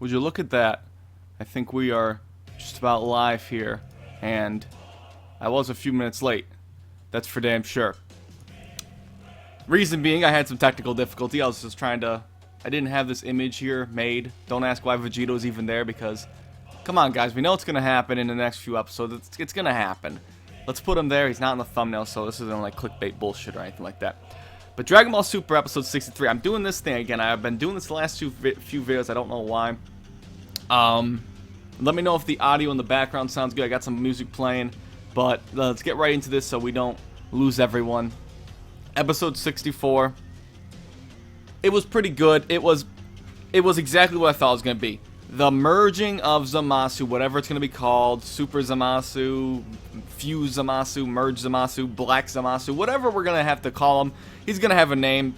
Would you look at that? I think we are just about live here, and I was a few minutes late. That's for damn sure. Reason being, I had some technical difficulty. I was just trying to... I didn't have this image here made. Don't ask why Vegito's even there, because... Come on, guys. We know it's going to happen in the next few episodes. It's going to happen. Let's put him there. He's not in the thumbnail, so this isn't like clickbait bullshit or anything like that. But Dragon Ball Super episode 63. I'm doing this thing again. I've been doing this the last few videos. I don't know why. Let me know if the audio in the background sounds good. I got some music playing. But let's get right into this so we don't lose everyone. Episode 64. It was pretty good. It was exactly what I thought it was going to be. The merging of Zamasu, whatever it's going to be called, Super Zamasu, Fuse Zamasu, Merged Zamasu, Black Zamasu, whatever we're going to have to call him, he's going to have a name.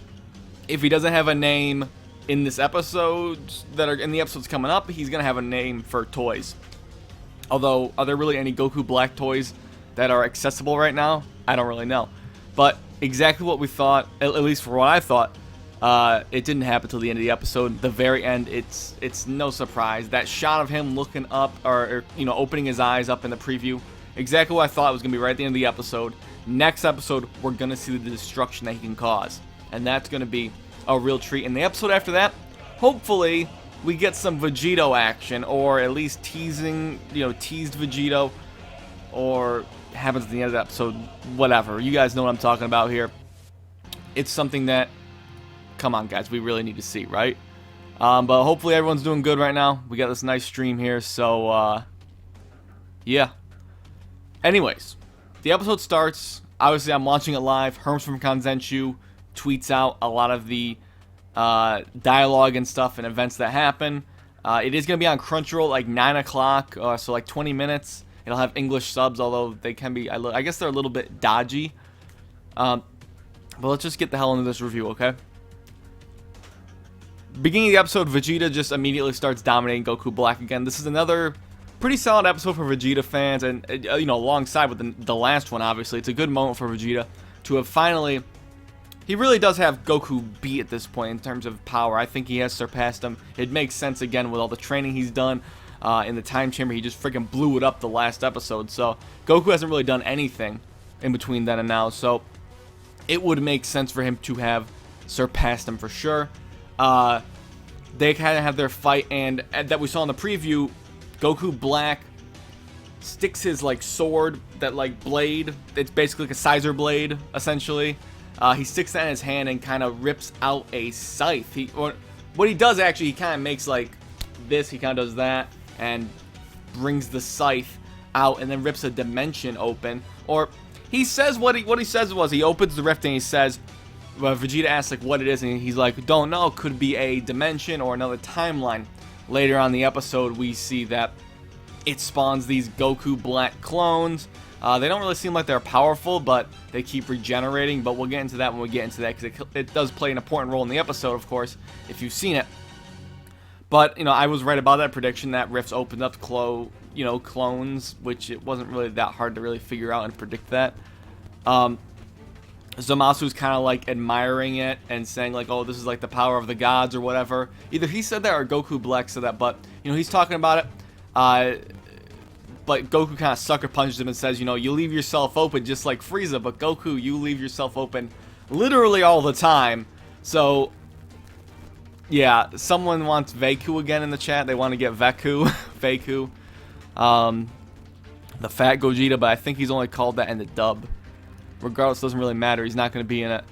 If he doesn't have a name in this episode, that are in the episodes coming up, he's going to have a name for toys. Although, are there really any Goku Black toys that are accessible right now? I don't really know. But exactly what we thought, at least for what I thought, it didn't happen till the end of the episode. The very end, it's no surprise. That shot of him looking up, or you know, opening his eyes up in the preview, exactly what I thought it was going to be right at the end of the episode. Next episode, we're going to see the destruction that he can cause. And that's going to be a real treat. In the episode after that, hopefully, we get some Vegito action, or at least teased Vegito, or happens at the end of the episode, whatever. You guys know what I'm talking about here. It's something that, come on guys, we really need to see, right? But hopefully everyone's doing good right now. We got this nice stream here, so, yeah. Anyways, the episode starts. Obviously, I'm watching it live. Herms from Kanzenshu tweets out a lot of the dialogue and stuff and events that happen. It is going to be on Crunchyroll like 9 o'clock, so like 20 minutes. It'll have English subs, although they can be, I guess they're a little bit dodgy. But let's just get the hell into this review, okay? Beginning of the episode, Vegeta just immediately starts dominating Goku Black again. This is another pretty solid episode for Vegeta fans, and you know, alongside with the last one, obviously. It's a good moment for Vegeta to have finally... He really does have Goku beat at this point in terms of power. I think he has surpassed him. It makes sense again with all the training he's done in the time chamber. He just freaking blew it up the last episode. So Goku hasn't really done anything in between then and now. So it would make sense for him to have surpassed him for sure. They kind of have their fight, and that we saw in the preview, Goku Black sticks his like sword, that like blade. It's basically like a scissor blade, essentially. He sticks that in his hand and kind of rips out a scythe. What he does actually, he kind of makes like this. He kind of does that and brings the scythe out and then rips a dimension open. Or he says what he says was he opens the rift and he says, well, Vegeta asks like what it is, and he's like, don't know. Could be a dimension or another timeline. Later on in the episode, we see that it spawns these Goku Black clones. They don't really seem like they're powerful, but they keep regenerating. But we'll get into that when we get into that, because it does play an important role in the episode, of course, if you've seen it. But, you know, I was right about that prediction, that rifts opened up clones, which it wasn't really that hard to really figure out and predict that. Zamasu's kind of like admiring it and saying like, oh, this is like the power of the gods or whatever. Either he said that or Goku Black said that, but, you know, he's talking about it. But Goku kind of sucker punches him and says, you know, you leave yourself open just like Frieza, but Goku, you leave yourself open literally all the time. So, yeah, someone wants Veku again in the chat. They want to get Veku. Veku. The fat Gogeta, but I think he's only called that in the dub. Regardless, it doesn't really matter. He's not going to be in it.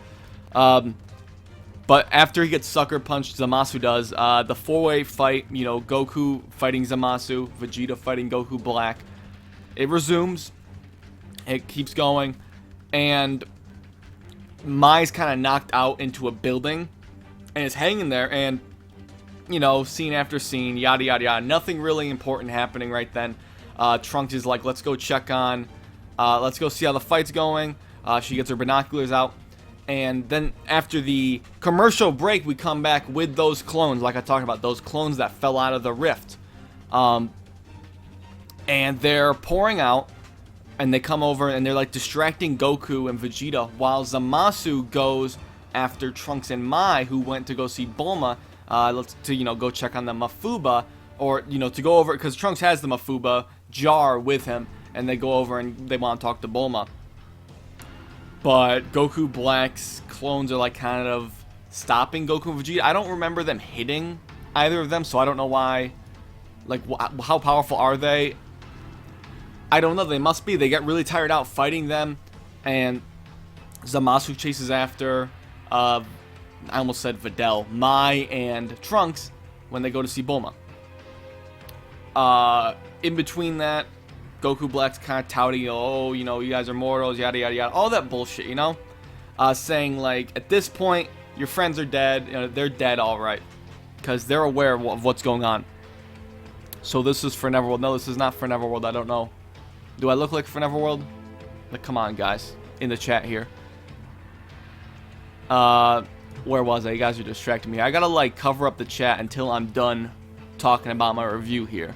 But after he gets sucker punched, Zamasu does, the four-way fight, you know, Goku fighting Zamasu, Vegeta fighting Goku Black, it resumes. It keeps going. And Mai's kind of knocked out into a building and is hanging there. And, you know, scene after scene, yada, yada, yada. Nothing really important happening right then. Trunks is like, let's go check on, let's go see how the fight's going. She gets her binoculars out. And then after the commercial break, we come back with those clones, like I talked about, those clones that fell out of the rift. And they're pouring out, and they come over, and they're like distracting Goku and Vegeta, while Zamasu goes after Trunks and Mai, who went to go see Bulma. go check on the Mafuba, or to go over, because Trunks has the Mafuba jar with him, and they go over and they want to talk to Bulma. But Goku Black's clones are like kind of stopping Goku and Vegeta. I don't remember them hitting either of them, so I don't know why. Like, how powerful are they? I don't know. They must be. They get really tired out fighting them, and Zamasu chases after, I almost said Videl, Mai and Trunks when they go to see Bulma. In between that, Goku Black's kind of touting, oh, you guys are mortals, yada, yada, yada. All that bullshit, saying, like, at this point, your friends are dead. They're dead, all right. Because they're aware of what's going on. So this is for Neverworld. No, this is not for Neverworld. I don't know. Do I look like for Neverworld? Like, come on, guys. In the chat here. Where was I? You guys are distracting me. I gotta, like, cover up the chat until I'm done talking about my review here.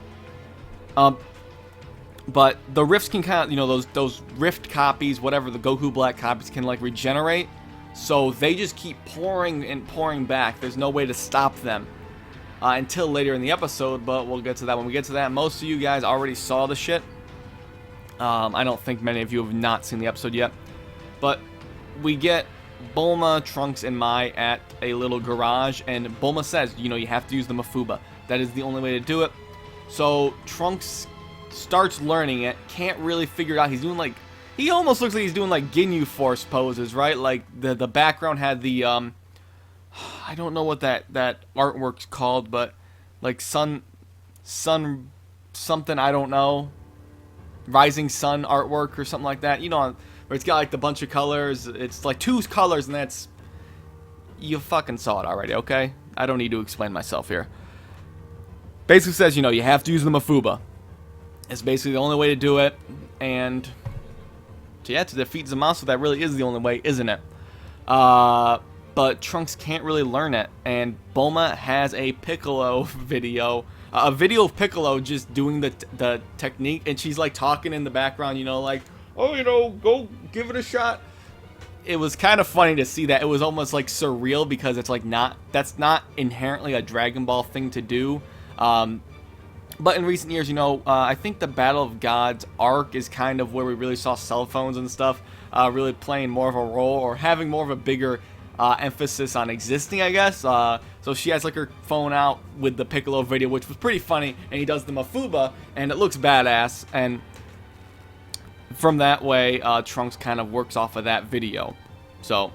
But the rifts can kind of, those rift copies, whatever, the Goku Black copies can, like, regenerate. So they just keep pouring and pouring back. There's no way to stop them until later in the episode, but we'll get to that when we get to that. Most of you guys already saw the shit. I don't think many of you have not seen the episode yet. But we get Bulma, Trunks, and Mai at a little garage, and Bulma says, you have to use the Mafuba. That is the only way to do it. So Trunks starts learning it, can't really figure it out. He's doing like, he almost looks like he's doing like Ginyu Force poses, right? Like the background had the I don't know what that artwork's called, but like sun something, I don't know, rising sun artwork or something like that, where it's got like the bunch of colors. It's like 2 colors, and that's, you fucking saw it already, okay? I don't need to explain myself here. Basically says, you have to use the Mafuba. It's basically the only way to do it, and so yeah, to defeat Zamasu, that really is the only way, isn't it? But Trunks can't really learn it, and Bulma has a Piccolo video, a video of Piccolo just doing the technique, and she's like talking in the background, like, oh, go give it a shot. It was kind of funny to see that. It was almost like surreal, because it's like that's not inherently a Dragon Ball thing to do. But in recent years, I think the Battle of Gods arc is kind of where we really saw cell phones and stuff really playing more of a role, or having more of a bigger emphasis on existing, I guess. So she has like her phone out with the Piccolo video, which was pretty funny, and he does the Mafuba, and it looks badass. And from that way, Trunks kind of works off of that video. So,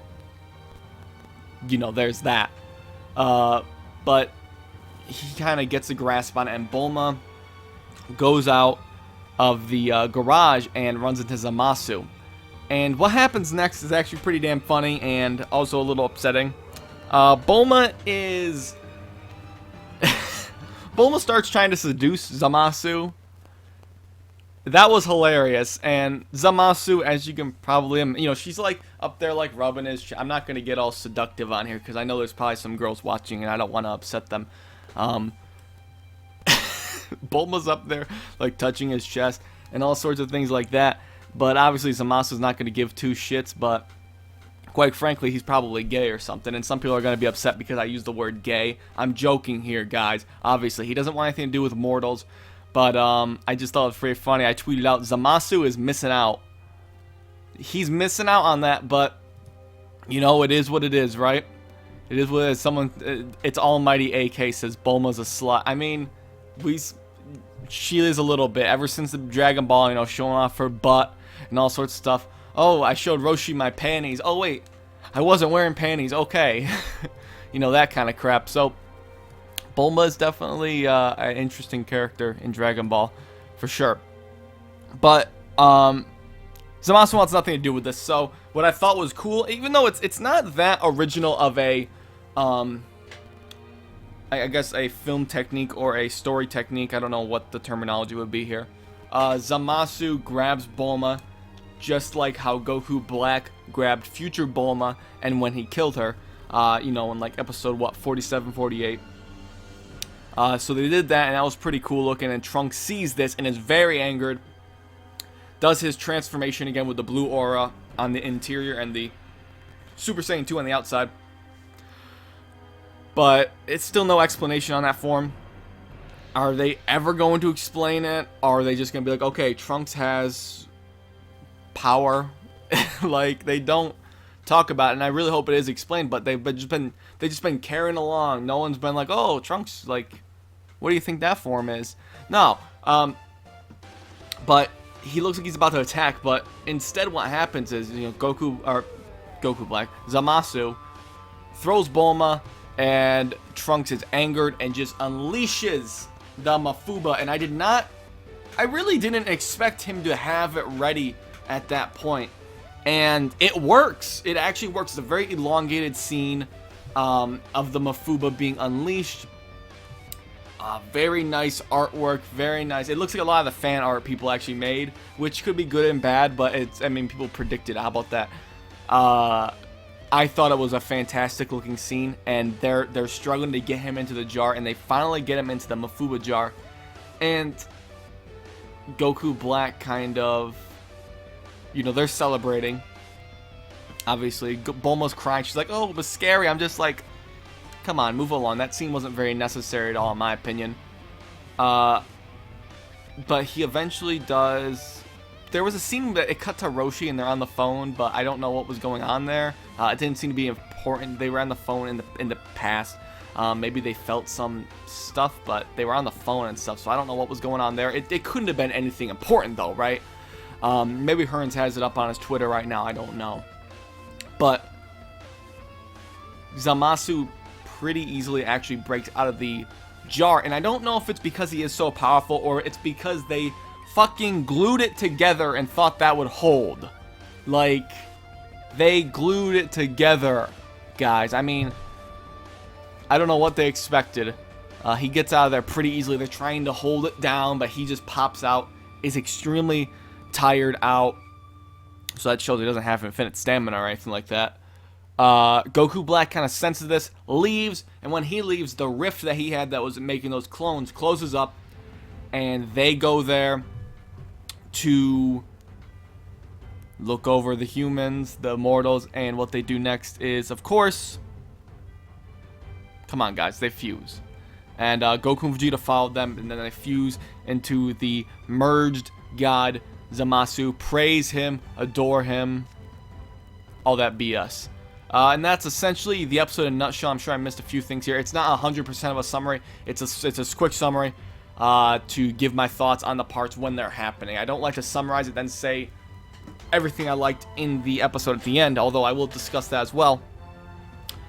there's that. But he kind of gets a grasp on it, and Bulma goes out of the garage and runs into Zamasu. And what happens next is actually pretty damn funny, and also a little upsetting. Bulma starts trying to seduce Zamasu. That was hilarious. And Zamasu, as you can probably, she's like up there like rubbing his I'm not going to get all seductive on here, because I know there's probably some girls watching and I don't want to upset them. Bulma's up there like touching his chest and all sorts of things like that. But obviously Zamasu's not going to give 2 shits, but quite frankly, he's probably gay or something. And some people are going to be upset because I use the word gay. I'm joking here, guys. Obviously, he doesn't want anything to do with mortals. But I just thought it was pretty funny. I tweeted out, Zamasu is missing out. He's missing out on that, but, it is what it is, right? It is what it is. It's Almighty AK says Bulma's a slut. I mean, she is a little bit. Ever since the Dragon Ball, showing off her butt and all sorts of stuff. Oh, I showed Roshi my panties. Oh, wait. I wasn't wearing panties. Okay. That kind of crap. So, Bulma is definitely an interesting character in Dragon Ball, for sure. But, Zamasu wants nothing to do with this. So, what I thought was cool, even though it's not that original of a, I guess a film technique or a story technique. I don't know what the terminology would be here. Zamasu grabs Bulma, just like how Goku Black grabbed future Bulma, and when he killed her, in like episode 47, 48. So they did that, and that was pretty cool looking. And Trunks sees this and is very angered. Does his transformation again with the blue aura on the interior and the Super Saiyan 2 on the outside. But it's still no explanation on that form. Are they ever going to explain it? Or are they just going to be like, okay, Trunks has power? Like, they don't talk about it, and I really hope it is explained, but they've just been carrying along. No one's been like, oh, Trunks, like, what do you think that form is? No, but he looks like he's about to attack, but instead what happens is, you know, Goku Black Zamasu throws Bulma, and Trunks is angered and just unleashes the Mafuba, and I really didn't expect him to have it ready at that point. And it works. It actually works. It's a very elongated scene of the Mafuba being unleashed. Very nice artwork. Very nice. It looks like a lot of the fan art people actually made, which could be good and bad, but I mean, people predicted. How about that? I thought it was a fantastic looking scene, and they're struggling to get him into the jar, and they finally get him into the Mafuba jar. And Goku Black kind of, you know, they're celebrating. Obviously, Bulma's crying. She's like, oh, it was scary. I'm just like, come on, move along. That scene wasn't very necessary at all, in my opinion. But he eventually does. There was a scene that it cut to Roshi and they're on the phone, but I don't know what was going on there. It didn't seem to be important. They were on the phone in the past. Maybe they felt some stuff, but they were on the phone and stuff, so I don't know what was going on there. It couldn't have been anything important, though, right? Maybe Hearns has it up on his Twitter right now. I don't know. But Zamasu pretty easily actually breaks out of the jar. And I don't know if it's because he is so powerful or it's because they fucking glued it together and thought that would hold. Like, they glued it together, guys. I mean, I don't know what they expected. He gets out of there pretty easily. They're trying to hold it down, but he just pops out. Is extremely tired out, so that shows he doesn't have infinite stamina or anything like that. Goku Black kind of senses this, leaves, and when he leaves, the rift that he had that was making those clones closes up, and they go there to look over the humans, the mortals, and what they do next is, of course, come on guys, they fuse. And Goku and Vegeta followed them, and then they fuse into the merged God Zamasu, praise him, adore him, all that BS. And that's essentially the episode in a nutshell. I'm sure I missed a few things here. It's not 100% of a summary. It's a quick summary to give my thoughts on the parts when they're happening. I don't like to summarize it, then say everything I liked in the episode at the end, although I will discuss that as well.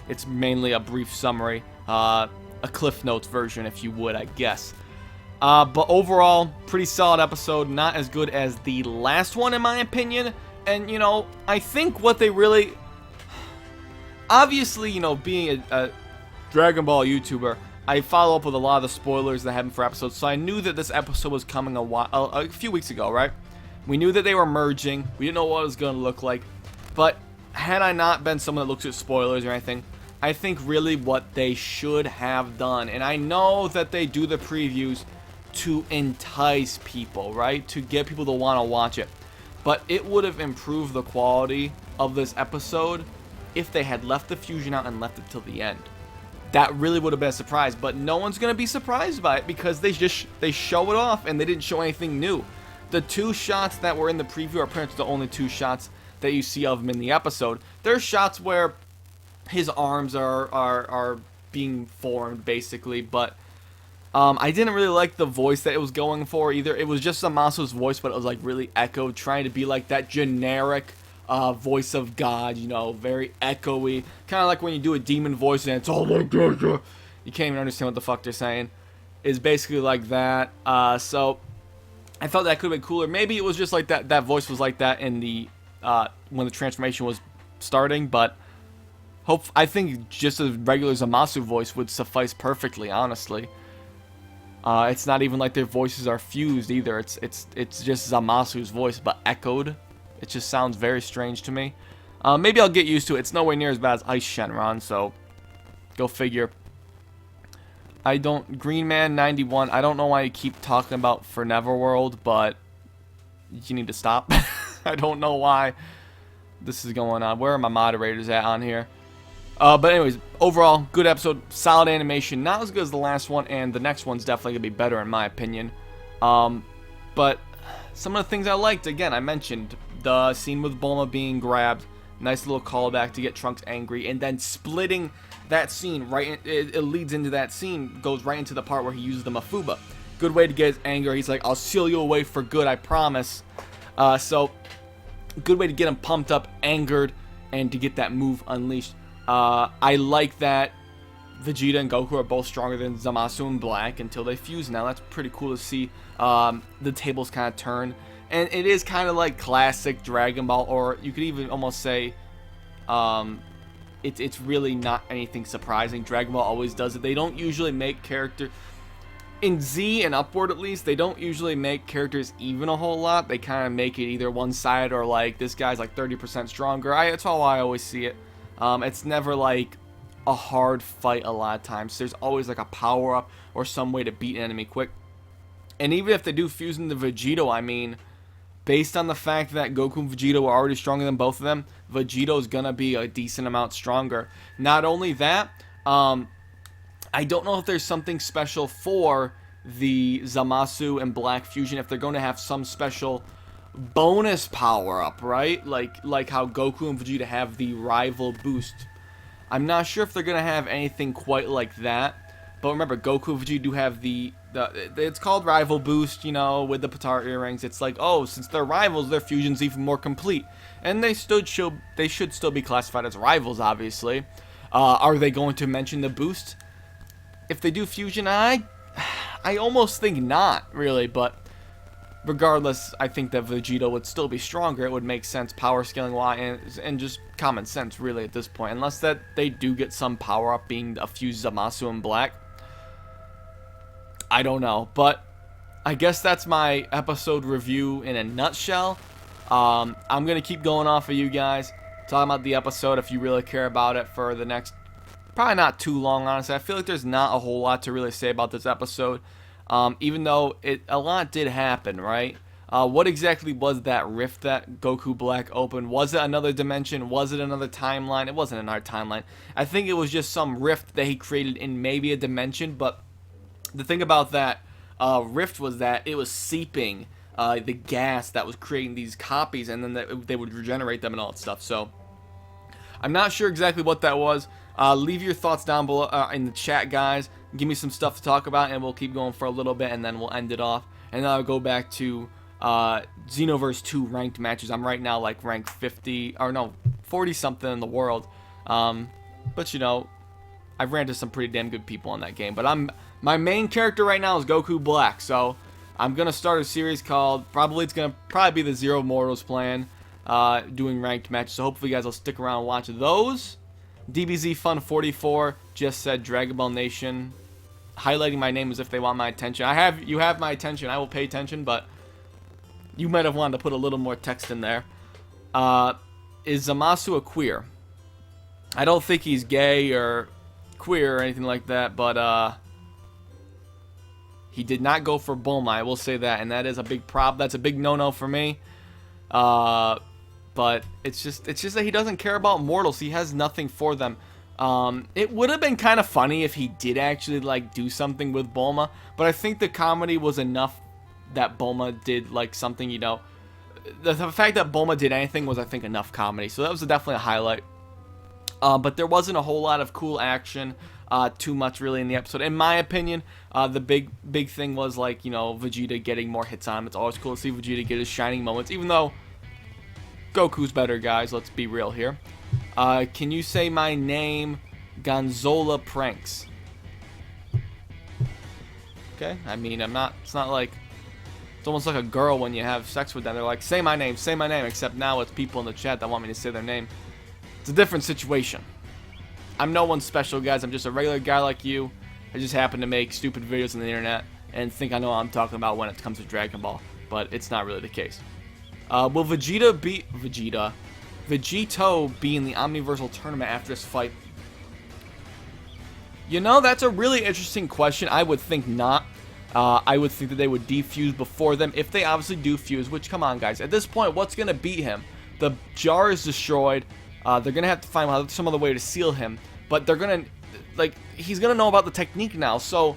It's mainly a brief summary, a Cliff Notes version, if you would, I guess. But overall, pretty solid episode. Not as good as the last one, in my opinion. And, you know, I think what they really... Obviously, you know, being a Dragon Ball YouTuber, I follow up with a lot of the spoilers that happened for episodes. So I knew that this episode was coming a few weeks ago, right? We knew that they were merging. We didn't know what it was going to look like. But had I not been someone that looks at spoilers or anything, I think really what they should have done, and I know that they do the previews to entice people, right? To get people to want to watch it. But it would have improved the quality of this episode if they had left the fusion out and left it till the end. That really would have been a surprise, but no one's going to be surprised by it because they show it off and they didn't show anything new. The two shots that were in the preview are pretty much the only two shots that you see of him in the episode. There's shots where his arms are being formed, basically, but I didn't really like the voice that it was going for either. It was just Zamasu's voice, but it was like really echoed, trying to be like that generic voice of God, you know, very echoey. Kind of like when you do a demon voice and it's all like that. You can't even understand what the fuck they're saying. It's basically like that. So I thought that could have been cooler. Maybe it was just like that voice was like that in the when the transformation was starting, but I think just a regular Zamasu voice would suffice perfectly, honestly. It's not even like their voices are fused either. It's just Zamasu's voice, but echoed. It just sounds very strange to me. Maybe I'll get used to it. It's nowhere near as bad as Ice Shenron, so go figure. Green Man 91, I don't know why you keep talking about Forever World, but you need to stop. I don't know why this is going on. Where are my moderators at on here? But anyways, overall, good episode, solid animation, not as good as the last one, and the next one's definitely going to be better in my opinion. But some of the things I liked, again, I mentioned the scene with Bulma being grabbed, nice little callback to get Trunks angry, and then splitting that scene, it leads into that scene, goes right into the part where he uses the Mafuba. Good way to get his anger. He's like, I'll seal you away for good, I promise. So, good way to get him pumped up, angered, and to get that move unleashed. I like that Vegeta and Goku are both stronger than Zamasu and Black until they fuse now. That's pretty cool to see. The tables kind of turn. And it is kind of like classic Dragon Ball, or you could even almost say it's really not anything surprising. Dragon Ball always does it. They don't usually make character... In Z and upward at least, they don't usually make characters even a whole lot. They kind of make it either one side or like this guy's like 30% stronger. That's how I always see it. It's never like a hard fight a lot of times. There's always like a power up or some way to beat an enemy quick. And even if they do fuse into Vegito, I mean, based on the fact that Goku and Vegito are already stronger than both of them, Vegito's gonna be a decent amount stronger. Not only that, I don't know if there's something special for the Zamasu and Black fusion, if they're going to have some special bonus power-up, right? Like how Goku and Vegeta have the rival boost. I'm not sure if they're going to have anything quite like that. But remember, Goku and Vegeta do have it's called rival boost, you know, with the Potara Earrings. It's like, oh, since they're rivals, their fusion's even more complete. And they should still be classified as rivals, obviously. Are they going to mention the boost? If they do fusion, I almost think not, really, but regardless, I think that Vegito would still be stronger. It would make sense power scaling wise and just common sense, really, at this point. Unless that they do get some power up being a few Zamasu and Black. I don't know, but I guess that's my episode review in a nutshell. I'm going to keep going off of you guys, talking about the episode if you really care about it for the next... Probably not too long, honestly. I feel like there's not a whole lot to really say about this episode. Even though a lot did happen, right? What exactly was that rift that Goku Black opened? Was it another dimension? Was it another timeline? It wasn't another timeline. I think it was just some rift that he created in maybe a dimension. But the thing about that rift was that it was seeping the gas that was creating these copies. And then they would regenerate them and all that stuff. So I'm not sure exactly what that was. Leave your thoughts down below in the chat, guys. Give me some stuff to talk about, and we'll keep going for a little bit, and then we'll end it off. And then I'll go back to Xenoverse 2 ranked matches. I'm right now like rank 50, or no, 40-something in the world. But, you know, I've ran into some pretty damn good people in that game. But my main character right now is Goku Black, so I'm going to start a series called, it's going to be the Zero Mortals plan, doing ranked matches. So hopefully you guys will stick around and watch those. DBZ Fun 44 just said Dragon Ball Nation, highlighting my name as if they want my attention. You have my attention. I will pay attention, but you might have wanted to put a little more text in there. Is Zamasu a queer? I don't think he's gay or queer or anything like that, but he did not go for Bulma. I will say that, and that is a big problem. That's a big no-no for me. But it's just that he doesn't care about mortals. He has nothing for them. It would have been kind of funny if he did actually like do something with Bulma, but I think the comedy was enough that Bulma did like something, you know. The fact that Bulma did anything was, I think, enough comedy. So that was definitely a highlight. But there wasn't a whole lot of cool action, too much really in the episode. In my opinion, the big thing was like, you know, Vegeta getting more hits on him. It's always cool to see Vegeta get his shining moments, even though Goku's better, guys. Let's be real here. Can you say my name? Gonzola Pranks. Okay, I mean, it's not like, it's almost like a girl when you have sex with them. They're like, say my name, except now it's people in the chat that want me to say their name. It's a different situation. I'm no one special, guys. I'm just a regular guy like you. I just happen to make stupid videos on the internet and think I know what I'm talking about when it comes to Dragon Ball, but it's not really the case. Will Vegito be in the Omniversal Tournament after this fight? You know, that's a really interesting question. I would think not. I would think that they would defuse before them. If they obviously do fuse, which, come on, guys. At this point, what's going to beat him? The jar is destroyed. They're gonna have to find some other way to seal him, but they're gonna, like, he's gonna know about the technique now. So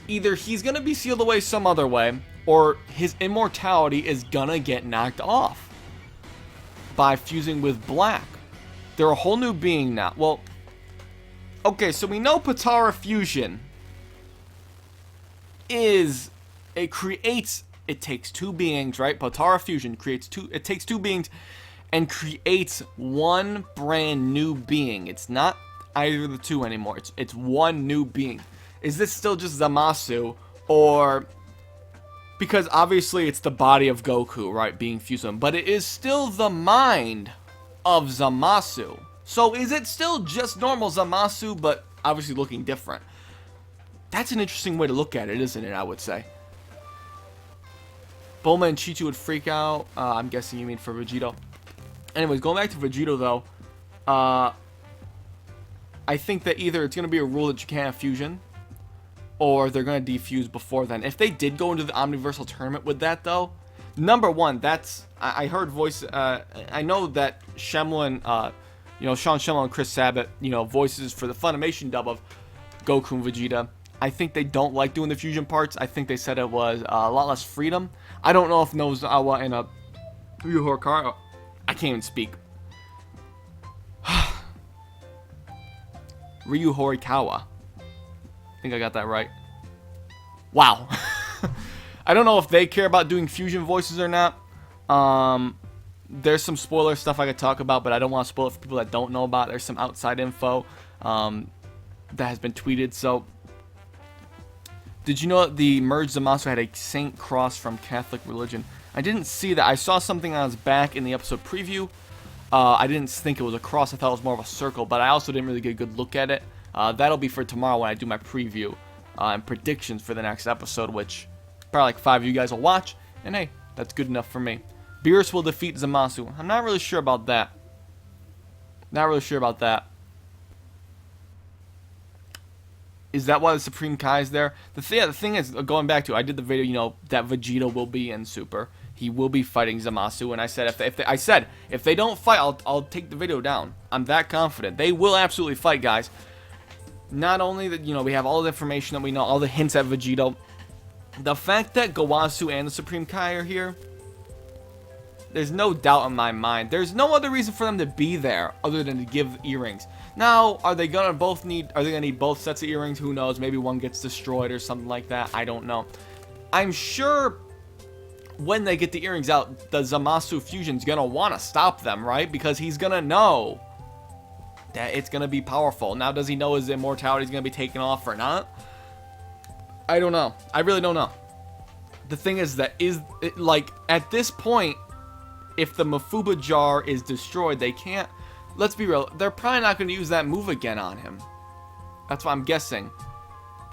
either he's gonna be sealed away some other way, or his immortality is gonna get knocked off by fusing with Black. They're a whole new being now. Well, okay, so we know Potara fusion it takes two beings, right? Potara fusion takes two beings and creates one brand new being. It's not either of the two anymore. It's one new being. Is this still just Zamasu, or, because obviously it's the body of Goku, right, being fused with him, but it is still the mind of Zamasu. So is it still just normal Zamasu, but obviously looking different? That's an interesting way to look at it, isn't it, I would say. Bulma and Chi-Chi would freak out. I'm guessing you mean for Vegito. Anyways, going back to Vegito, though, I think that either it's going to be a rule that you can't have fusion, or they're going to defuse before then. If they did go into the Omniversal Tournament with that, though, number one, I heard voice, I know that Shyamalan, Sean Shyamalan and Chris Sabat, voices for the Funimation dub of Goku and Vegeta. I think they don't like doing the fusion parts. I think they said it was a lot less freedom. I don't know if Nozawa and Ryu Horikawa, I can't even speak. Ryu Horikawa. I think I got that right. Wow. I don't know if they care about doing fusion voices or not. There's some spoiler stuff I could talk about, but I don't want to spoil it for people that don't know about it. There's some outside info that has been tweeted. So, did you know that the Merged Zamasu had a saint cross from Catholic religion? I didn't see that. I saw something on his back in the episode preview. I didn't think it was a cross. I thought it was more of a circle, but I also didn't really get a good look at it. That'll be for tomorrow when I do my preview and predictions for the next episode, which probably like 5 of you guys will watch. And hey, that's good enough for me. Beerus will defeat Zamasu. I'm not really sure about that. Not really sure about that. Is that why the Supreme Kai is there? The thing is, going back to, I did the video, that Vegito will be in Super. He will be fighting Zamasu, and I said if they don't fight, I'll take the video down. I'm that confident. They will absolutely fight, guys. Not only that, we have all the information that we know, all the hints at Vegito. The fact that Gowasu and the Supreme Kai are here, there's no doubt in my mind. There's no other reason for them to be there other than to give earrings. Now, are they gonna need both sets of earrings? Who knows? Maybe one gets destroyed or something like that. I don't know. I'm sure when they get the earrings out, the Zamasu fusion's gonna want to stop them, right? Because he's gonna know that it's gonna be powerful. Now, does he know his immortality is gonna be taken off or not? I don't know. I really don't know. The thing is that at this point, if the Mafuba jar is destroyed, they can't. Let's be real. They're probably not going to use that move again on him. That's what I'm guessing.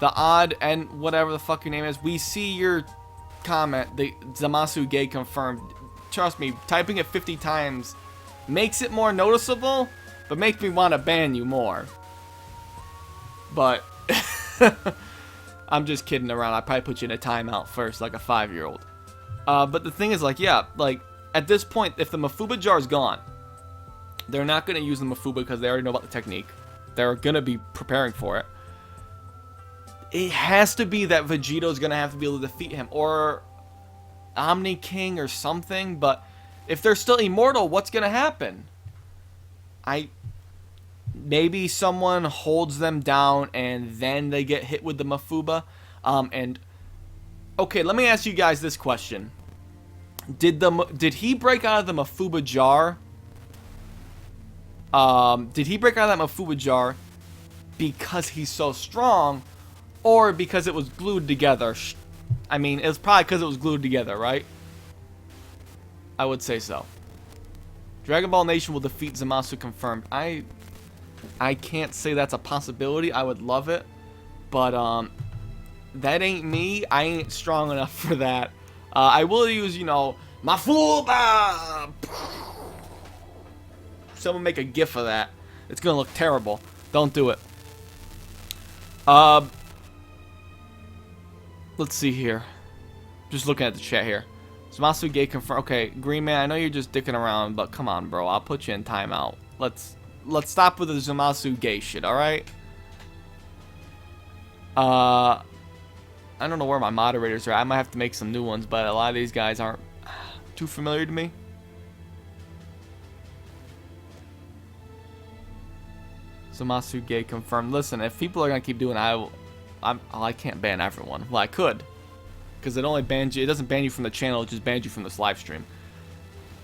The odd and whatever the fuck your name is. We see your comment. The Zamasu gay confirmed. Trust me, typing it 50 times makes it more noticeable, but makes me want to ban you more. But I'm just kidding around. I probably put you in a timeout first, like a 5-year-old. But the thing is, at this point, if the Mafuba jar is gone, they're not going to use the Mafuba because they already know about the technique. They're going to be preparing for it. It has to be that Vegito's going to have to be able to defeat him, or Omni King or something. But if they're still immortal, what's going to happen? Maybe someone holds them down and then they get hit with the Mafuba. Okay, let me ask you guys this question. Did he break out of the Mafuba jar? Did he break out of that Mafuba jar because he's so strong, or because it was glued together? I mean, it was probably because it was glued together, right? I would say so. Dragon Ball Nation will defeat Zamasu confirmed. I can't say that's a possibility. I would love it, but that ain't me. I ain't strong enough for that. I will use, Mafuba. Someone make a gif of that. It's gonna look terrible. Don't do it. Let's see here. Just looking at the chat here. Zamasu gay confirmed. Okay, Green Man, I know you're just dicking around, but come on, bro. I'll put you in timeout. Let's stop with the Zamasu gay shit, alright? I don't know where my moderators are. I might have to make some new ones, but a lot of these guys aren't too familiar to me. Zamasu gay confirmed. Listen, if people are gonna keep doing it, I can't ban everyone. Well, I could, because it only bans you. It doesn't ban you from the channel. It just bans you from this live stream.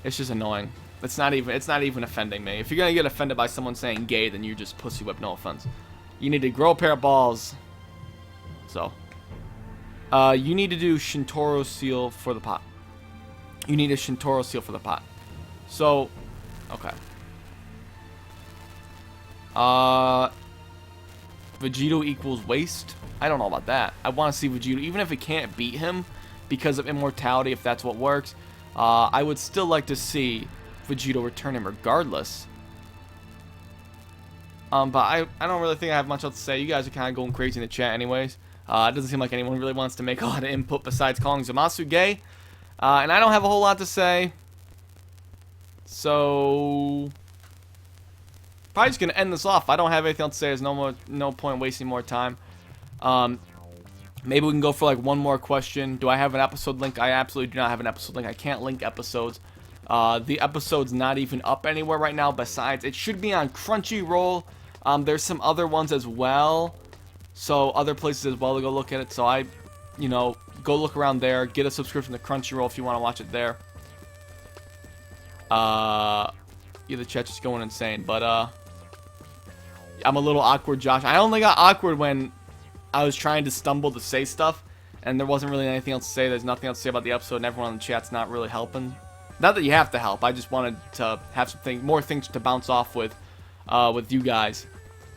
It's just annoying. It's not even offending me. If you're gonna get offended by someone saying gay, then you're just pussy whip. No offense. You need to grow a pair of balls. So, you need to do Shintaro seal for the pot. You need a Shintaro seal for the pot. So, okay. Vegito equals waste. I don't know about that. I want to see Vegito, even if it can't beat him because of immortality, if that's what works. I would still like to see Vegito return him regardless. But I don't really think I have much else to say. You guys are kind of going crazy in the chat anyways. It doesn't seem like anyone really wants to make a lot of input besides calling Zamasu gay. And I don't have a whole lot to say. So, probably just going to end this off. I don't have anything else to say. There's no point wasting more time. Maybe we can go for like one more question. Do I have an episode link? I absolutely do not have an episode link. I can't link episodes. The episode's not even up anywhere right now. Besides, it should be on Crunchyroll. There's some other ones as well. So, other places as well to go look at it. So, go look around there. Get a subscription to Crunchyroll if you want to watch it there. Yeah, the chat's just going insane. But, I'm a little awkward, Josh. I only got awkward when I was trying to stumble to say stuff. And there wasn't really anything else to say. There's nothing else to say about the episode. And everyone in the chat's not really helping. Not that you have to help. I just wanted to have more things to bounce off with you guys.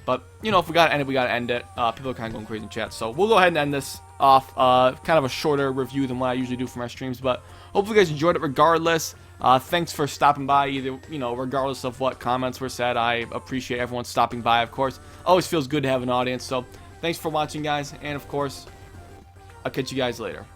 But, if we gotta end it, we gotta end it. People are kind of going crazy in chat. So, we'll go ahead and end this off. Kind of a shorter review than what I usually do for my streams. But, hopefully you guys enjoyed it regardless. Thanks for stopping by, either, regardless of what comments were said. I appreciate everyone stopping by, of course. Always feels good to have an audience. So, thanks for watching, guys. And, of course, I'll catch you guys later.